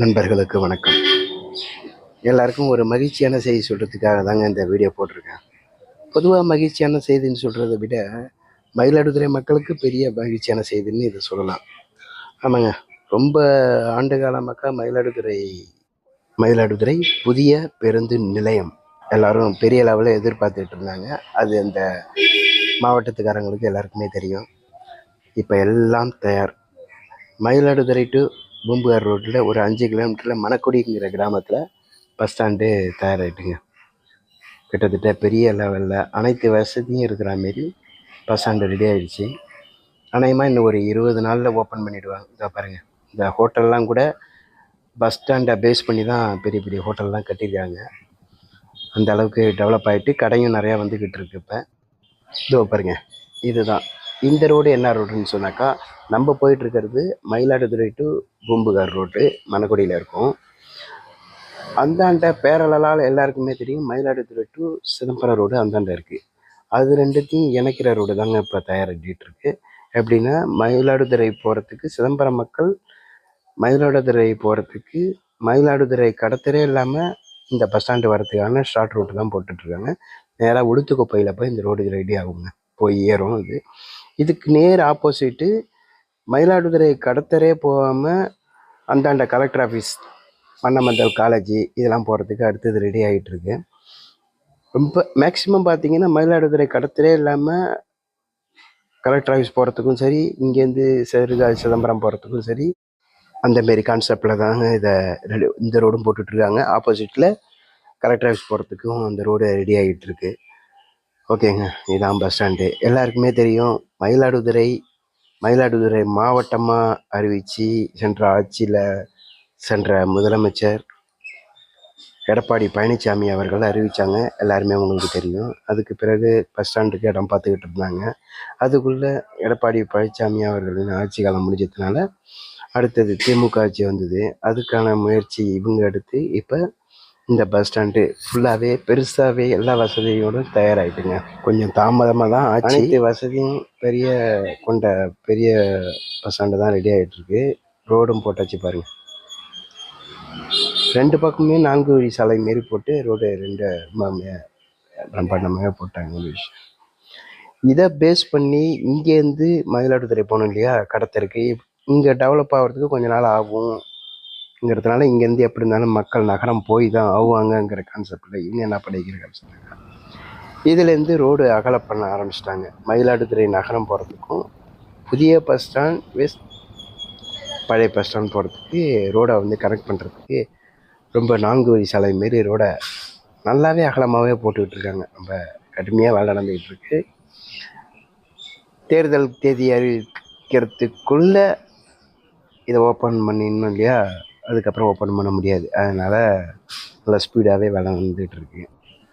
நண்பர்களுக்கு வணக்கம். எல்லாருக்கும் ஒரு மகிழ்ச்சியான செய்தி சொல்கிறதுக்காக தாங்க இந்த வீடியோ போட்டிருக்கேன். பொதுவாக மகிழ்ச்சியான செய்தின்னு சொல்கிறத விட மயிலாடுதுறை மக்களுக்கு பெரிய மகிழ்ச்சியான செய்தின்னு இதை சொல்லலாம். ஆமாங்க, ரொம்ப ஆண்டு காலமாக மயிலாடுதுறை புதிய பேருந்து நிலையம் எல்லாரும் பெரிய லெவலில் எதிர்பார்த்துட்டு இருந்தாங்க. அது அந்த மாவட்டத்துக்காரங்களுக்கு எல்லாருக்குமே தெரியும். இப்போ எல்லாம் தயார். மயிலாடுதுறை டு பூம்புகார் ரோட்டில் ஒரு 5 கிலோமீட்டரில் மணக்குடிங்கிற கிராமத்தில் பஸ் ஸ்டாண்டு தயாராகிட்டுங்க. கிட்டத்தட்ட பெரிய லெவலில் அனைத்து வசதியும் இருக்கிற மாரி பஸ் ஸ்டாண்டு ரெடி ஆகிடுச்சு. அநேகமாக இன்னும் ஒரு 20 நாளில் ஓப்பன் பண்ணிவிடுவாங்க. இதை பாருங்கள், இந்த ஹோட்டல்லாம் கூட பஸ் ஸ்டாண்டை பேஸ் பண்ணி தான் பெரிய பெரிய ஹோட்டல்லாம் கட்டியிருக்காங்க. அந்த அளவுக்கு டெவலப் ஆகிட்டு கடையும் நிறையா வந்துக்கிட்டு இருக்கு. இப்போ இதோ பாருங்கள், இதுதான் இந்த ரோடு. என்ன ரோடுன்னு சொன்னாக்கா, நம்ம போயிட்டுருக்கிறது மயிலாடுதுறை டு பூம்புகார் ரோடு மணக்குடியில் இருக்கும். அந்தாண்ட பேரலால் எல்லாருக்குமே தெரியும் மயிலாடுதுறை டு சிதம்பரம் ரோடு அந்தாண்ட இருக்குது. அது ரெண்டுத்தையும் இணைக்கிற ரோடு தாங்க இப்போ தயாரிட்டு இருக்கு. எப்படின்னா, மயிலாடுதுறை போகிறதுக்கு சிதம்பரம் மக்கள் மயிலாடுதுறை போகிறதுக்கு மயிலாடுதுறை கடத்தரே இல்லாமல் இந்த பஸ் ஸ்டாண்டு வரதுக்கான ஷார்ட் ரூட்டு தான் போட்டுட்ருக்காங்க. நேராக உளுத்துக்குப்பையில் போய் இந்த ரோடு ரெடி ஆகுங்க, போய் ஏறும். இதுக்கு நேர் ஆப்போசிட்டு மயிலாடுதுறை கடத்தரே போகாமல் அந்தாண்ட கலெக்டர் ஆஃபீஸ், மன்னமந்தல் காலேஜ் இதெல்லாம் போகிறதுக்கு அடுத்தது ரெடி ஆகிட்டுருக்கு. ரொம்ப மேக்ஸிமம் பார்த்திங்கன்னா மயிலாடுதுறை கடத்தரே இல்லாமல் கலெக்டர் ஆஃபீஸ் போகிறதுக்கும் சரி, இங்கேருந்து சிதம்பரம் போகிறதுக்கும் சரி, அந்தமாரி கான்செப்டில் தாங்க இந்த ரோடும் போட்டுட்ருக்காங்க. ஆப்போசிட்டில் கலெக்டர் ஆஃபீஸ் போகிறதுக்கும் அந்த ரோடு ரெடி ஆகிட்டுருக்கு. ஓகேங்க, இதுதான் பஸ் ஸ்டாண்டு. எல்லாருக்குமே தெரியும், மயிலாடுதுறை மாவட்டமாக அறிவித்து சென்ற முதலமைச்சர் எடப்பாடி பழனிசாமி அவர்கள் அறிவித்தாங்க. எல்லாருமே உங்களுக்கு தெரியும். அதுக்கு பிறகு பஸ் ஸ்டாண்டுக்கு இடம் பார்த்துக்கிட்டு இருந்தாங்க. அதுக்குள்ளே எடப்பாடி பழனிசாமி அவர்களின் ஆட்சி காலம் முடிஞ்சதுனால அடுத்தது திமுக ஆட்சி வந்தது. அதுக்கான முயற்சி இவங்க எடுத்து இப்போ இந்த பஸ் ஸ்டாண்டு ஃபுல்லாகவே பெருசாகவே எல்லா வசதியோடும் தயாராகிட்டுங்க. கொஞ்சம் தாமதமாக தான் ஆச்சு. அனைத்து வசதியும் கொண்ட பெரிய பஸ் ஸ்டாண்டு தான் ரெடி ஆகிட்டுருக்கு. ரோடும் போட்டாச்சு பாருங்கள். 2 பக்கமே 4 வழி சாலை மாரி போட்டு ரோடு 2 பிரம்மாண்டமாக போட்டாங்க. ஒரு விஷயம் இதை பேஸ் பண்ணி இங்கேருந்து மயிலாடுதுறை போகணும் இல்லையா, கடத்தருக்கு இங்கே டெவலப் ஆகிறதுக்கு கொஞ்ச நாள் ஆகுங்கிறதுனால இங்கேருந்து எப்படி இருந்தாலும் மக்கள் நகரம் போய் தான் ஆகுவாங்கங்கிற கான்செப்டில் இவங்க என்ன பண்ணிக்கிறாங்க, இதுலேருந்து ரோடு அகல பண்ண ஆரம்பிச்சிட்டாங்க. மயிலாடுதுறை நகரம் போகிறதுக்கும் புதிய பஸ் ஸ்டாண்ட் பழைய பஸ் ஸ்டாண்ட் போகிறதுக்கு ரோடை கனெக்ட் பண்ணுறதுக்கு ரொம்ப 4 வழி சாலை மாரி ரோடை நல்லாவே அகலமாகவே போட்டுக்கிட்டு இருக்காங்க. ரொம்ப கடுமையாக வேலை நடந்துக்கிட்டு இருக்கு. தேர்தல் தேதி அறிவிக்கிறதுக்குள்ளே இதை ஓப்பன் பண்ணிடணும் இல்லையா, அதுக்கப்புறம் ஓப்பன் பண்ண முடியாது. அதனால் நல்லா ஸ்பீடாகவே வேலை வந்துகிட்டு இருக்கு.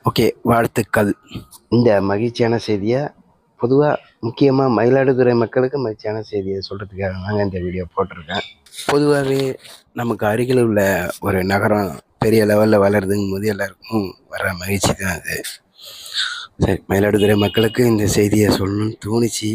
ஓகே, வாழ்த்துக்கள். இந்த மகிழ்ச்சியான செய்தியை பொதுவாக முக்கியமாக மயிலாடுதுறை மக்களுக்கு மகிழ்ச்சியான செய்தியை சொல்கிறதுக்காக தாங்க இந்த வீடியோ போட்டிருக்கேன். பொதுவாகவே நமக்கு அருகில் உள்ள ஒரு நகரம் பெரிய லெவலில் வளருதுங்கும் போது எல்லாருக்கும் வர மகிழ்ச்சி தான் அது. சரி, மயிலாடுதுறை மக்களுக்கு இந்த செய்தியை சொல்லணும்னு தோணுச்சு.